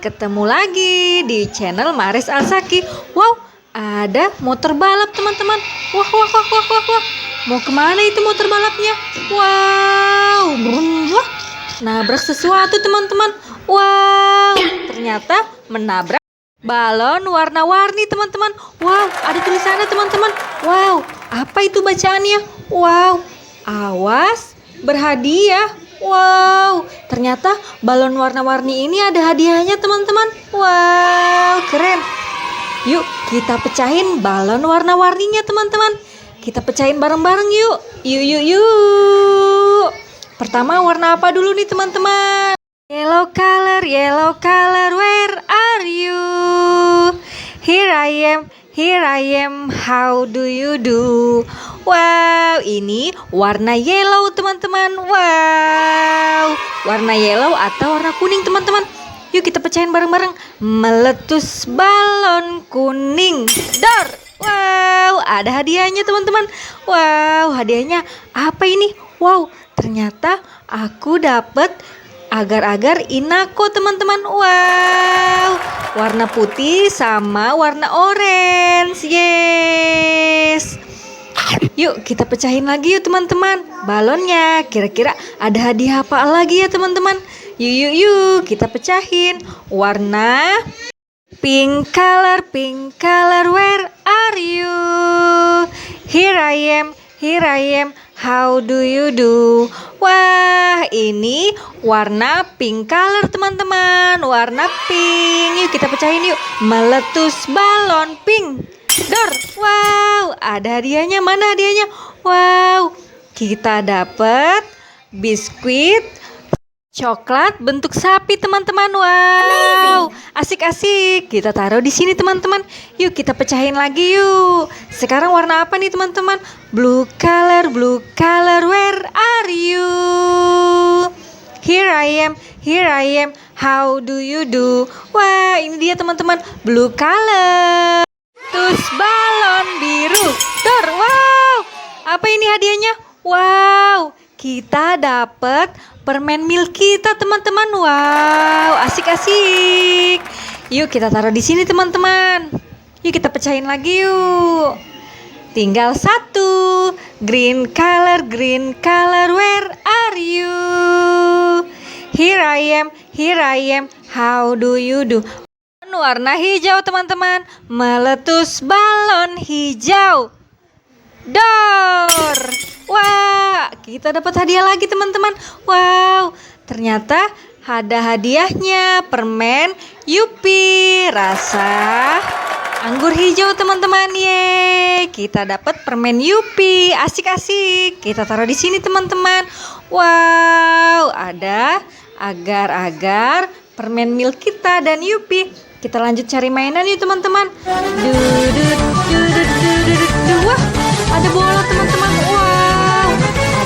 ketemu lagi di channel Maris Alsaki. Wow, ada motor balap teman-teman. Wah, wah, wah, wah, wah, wah. Mau kemana itu motor balapnya? Wow, brum, wah. Nabrak sesuatu teman-teman. Wow, ternyata menabrak balon warna-warni teman-teman. Wow, ada tulisannya teman-teman. Wow, apa itu bacaannya? Wow, awas berhadiah. Wow, ternyata balon warna-warni ini ada hadiahnya teman-teman. Wow, keren. Yuk kita pecahin balon warna-warninya teman-teman. Kita pecahin bareng-bareng yuk. Yuk, yuk, yuk. Pertama warna apa dulu nih teman-teman? Yellow color, where are you? Here I am, how do you do? Wow, ini warna yellow teman-teman. Wow, warna yellow atau warna kuning teman-teman. Yuk kita pecahin bareng-bareng. Meletus balon kuning. Dor. Wow, ada hadiahnya teman-teman. Wow, hadiahnya apa ini? Wow, ternyata aku dapat agar-agar Inako teman-teman. Wow, warna putih sama warna orange. Yes. Yuk kita pecahin lagi yuk teman-teman balonnya. Kira-kira ada hadiah apa lagi ya teman-teman? Yuk yuk yuk kita pecahin. Warna pink color, where are you? Here I am, how do you do? Wah, ini warna pink color teman-teman. Warna pink. Yuk kita pecahin yuk. Meletus balon pink. Dor. Wow, ada hadiahnya. Mana hadiahnya? Wow, kita dapat biskuit coklat bentuk sapi teman-teman. Wow, asik-asik. Kita taruh di sini teman-teman. Yuk kita pecahin lagi yuk. Sekarang warna apa nih teman-teman? Blue color, where are you? Here I am, how do you do? Wah, ini dia teman-teman, blue color. Terus balon biru. Dor. Wow, apa ini hadiahnya? Wow, kita dapat permen milk kita teman-teman. Wow, asik-asik. Yuk kita taruh di sini teman-teman. Yuk kita pecahin lagi yuk. Tinggal satu. Green color, where are you? Here I am, how do you do? Warna hijau teman-teman. Meletus balon hijau. Dor. Wah, kita dapat hadiah lagi teman-teman. Wow, ternyata ada hadiahnya permen Yupi rasa anggur hijau teman-teman. Yeay, kita dapat permen Yupi. Asik-asik. Kita taruh di sini teman-teman. Wow, ada agar-agar permen milk kita dan Yupi. Kita lanjut cari mainan yuk teman-teman. Wah, ada bola teman-teman. Wow,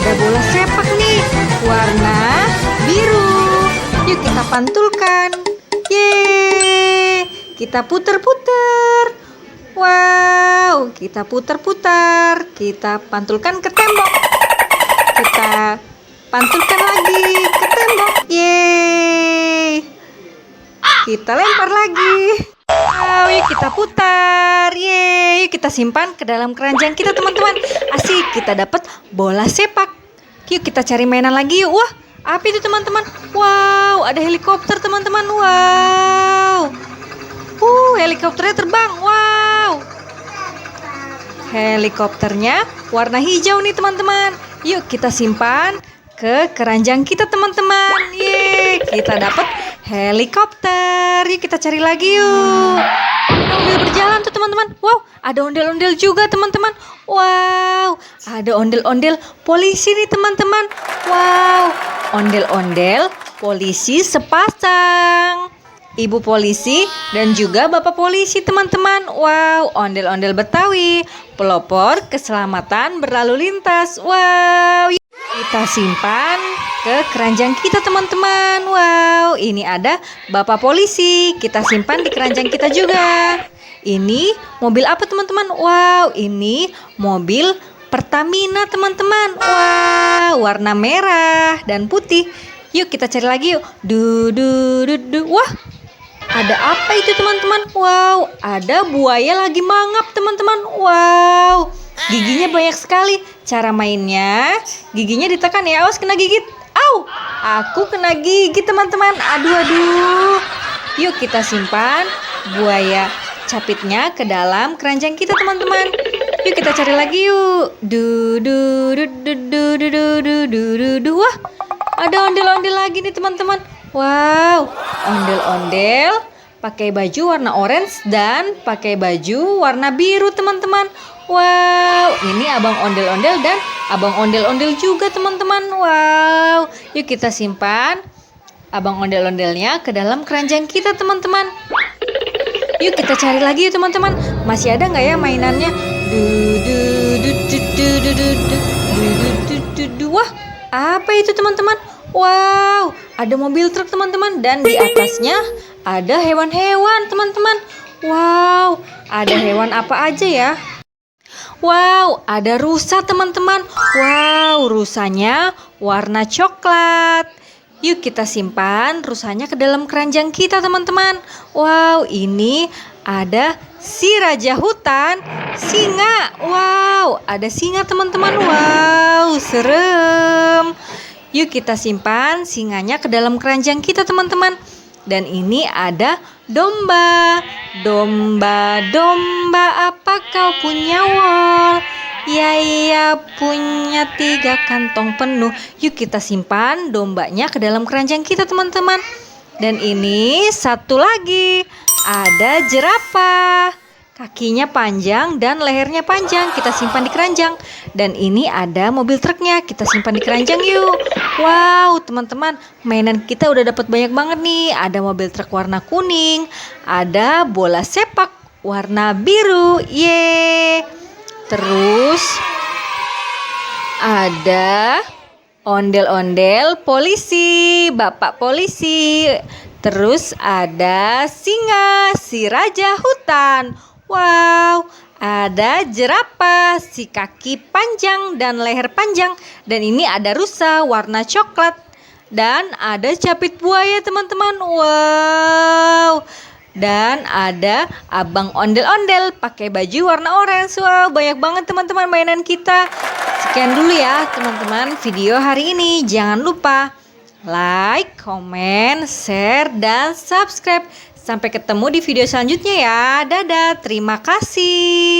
ada bola sepak nih warna biru. Yuk kita pantulkan. Yeay, kita puter-puter. Wow, kita puter-puter. Kita pantulkan ke tembok. Kita pantulkan lagi ke tembok. Yeay, kita lempar lagi. Wow, yuk kita putar. Yeay, yuk kita simpan ke dalam keranjang kita teman-teman. Asik, kita dapat bola sepak. Yuk kita cari mainan lagi yuk. Wah, apa itu teman-teman? Wow, ada helikopter teman-teman. Wow, helikopternya terbang. Wow, helikopternya warna hijau nih teman-teman. Yuk kita simpan ke keranjang kita teman-teman. Yeay, kita dapat helikopter. Yuk kita cari lagi yuk. Mobil berjalan tuh teman-teman. Wow, ada ondel-ondel juga teman-teman. Wow, ada ondel-ondel polisi nih teman-teman. Wow, ondel-ondel polisi sepasang. Ibu polisi dan juga bapak polisi teman-teman. Wow, ondel-ondel Betawi, pelopor keselamatan berlalu lintas. Wow, kita simpan ke keranjang kita teman-teman. Wow, ini ada bapak polisi. Kita simpan di keranjang kita juga. Ini mobil apa teman-teman? Wow, ini mobil Pertamina teman-teman. Wow, warna merah dan putih. Yuk kita cari lagi yuk. Wah, Ada apa itu teman-teman? Wow, ada buaya lagi mangap teman-teman. Wow, giginya banyak sekali. Cara mainnya, giginya ditekan ya. Awas kena gigit. Au, aku kena gigit teman-teman. Aduh, aduh. Yuk kita simpan buaya capitnya ke dalam keranjang kita teman-teman. Yuk kita cari lagi yuk. Du du du du du du du du du du du. Wah, ada ondel-ondel lagi nih teman-teman. Wow, ondel-ondel pakai baju warna orange dan pakai baju warna biru teman-teman. Wow, ini abang ondel-ondel dan abang ondel-ondel juga teman-teman. Wow, yuk kita simpan abang ondel-ondelnya ke dalam keranjang kita teman-teman. Yuk kita cari lagi yuk teman-teman. Masih ada nggak ya mainannya? Du du du du du du du du du du du du. Wah, apa itu teman-teman? Wow, ada mobil truk teman-teman dan di atasnya ada hewan-hewan teman-teman. Wow, ada hewan apa aja ya? Wow, ada rusa teman-teman. Wow, rusanya warna coklat. Yuk kita simpan rusanya ke dalam keranjang kita teman-teman. Wow, ini ada si raja hutan, singa. Wow, ada singa teman-teman. Wow, serem. Yuk kita simpan singanya ke dalam keranjang kita teman-teman. Dan ini ada domba. Domba, domba, apa kau punya wol? Ya, punya 3 kantong penuh. Yuk kita simpan dombanya ke dalam keranjang kita teman-teman. Dan ini satu lagi, ada jerapah. Kakinya panjang dan lehernya panjang. Kita simpan di keranjang. Dan ini ada mobil truknya. Kita simpan di keranjang yuk. Wow, teman-teman, mainan kita udah dapat banyak banget nih. Ada mobil truk warna kuning, ada bola sepak warna biru. Yeay. Terus ada ondel-ondel polisi, bapak polisi. Terus ada singa, si raja hutan. Wow, ada jerapah, si kaki panjang dan leher panjang. Dan ini ada rusa warna coklat. Dan ada capit buaya teman-teman. Wow. Dan ada abang ondel-ondel pakai baju warna orange. Wow, banyak banget teman-teman mainan kita. Sekian dulu ya teman-teman video hari ini. Jangan lupa like, comment, share, dan subscribe. Sampai ketemu di video selanjutnya ya. Dadah, terima kasih.